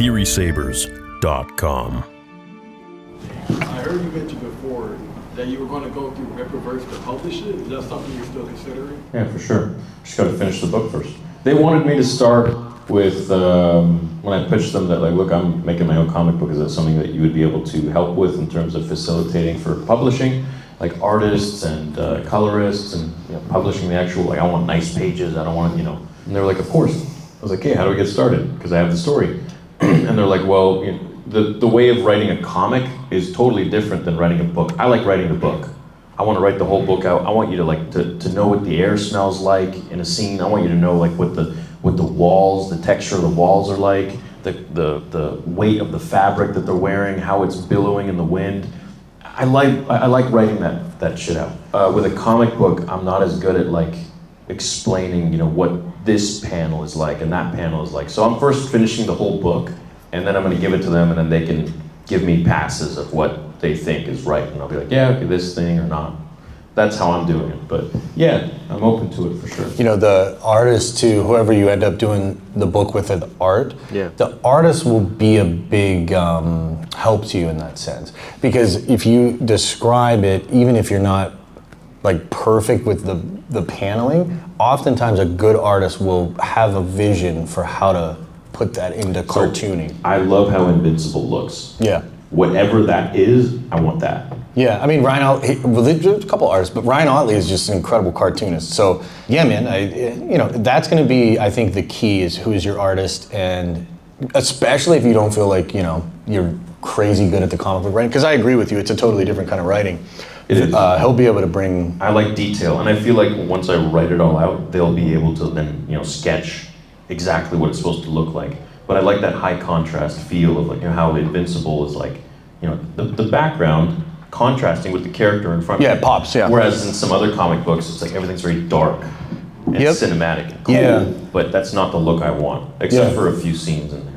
TheorySabers.com. I heard you mention before that you were going to go through Rippaverse to publish it. Is that something you're still considering? Yeah, for sure. Just got to finish the book first. They wanted me to start with, when I pitched them that, like, look, I'm making my own comic book. Is that something that you would be able to help with in terms of facilitating for publishing? Like artists and colorists and publishing the actual, like, I want nice pages, I don't want, And they were like, of course. I was like, okay, how do we get started? Because I have the story. And they're like, well, the way of writing a comic is totally different than writing a book. I like writing the book. I want to write the whole book out. I want you to know what the air smells like in a scene. I want you to know like what the walls, the texture of the walls are like, the weight of the fabric that they're wearing, how it's billowing in the wind. I like writing that shit out. With a comic book, I'm not as good at like explaining, what this panel is like and that panel is like. So I'm first finishing the whole book, and then I'm going to give it to them, and then they can give me passes of what they think is right, and I'll be like, yeah, okay, this thing or not. That's how I'm doing it, but yeah, I'm open to it for sure. The artist too, whoever you end up doing the book with the art, the artist will be a big help to you in that sense. Because if you describe it, even if you're not like perfect with the paneling, oftentimes a good artist will have a vision for how to put that into cartooning. I love how Invincible looks. Yeah. Whatever that is, I want that. Yeah, I mean, Ryan Otley, well, there's a couple artists, but Ryan Otley is just an incredible cartoonist. So, yeah, man, that's going to be, I think, the key is who is your artist, and especially if you don't feel like, you're crazy good at the comic book writing, because I agree with you, it's a totally different kind of writing. It is. He'll be able to bring... I like detail, and I feel like once I write it all out, they'll be able to then, sketch exactly what it's supposed to look like. But I like that high contrast feel of like, how Invincible is like, the background contrasting with the character in front of you. Yeah, it pops, yeah. Whereas in some other comic books, it's like everything's very dark and cinematic and cool, but that's not the look I want, except for a few scenes in there.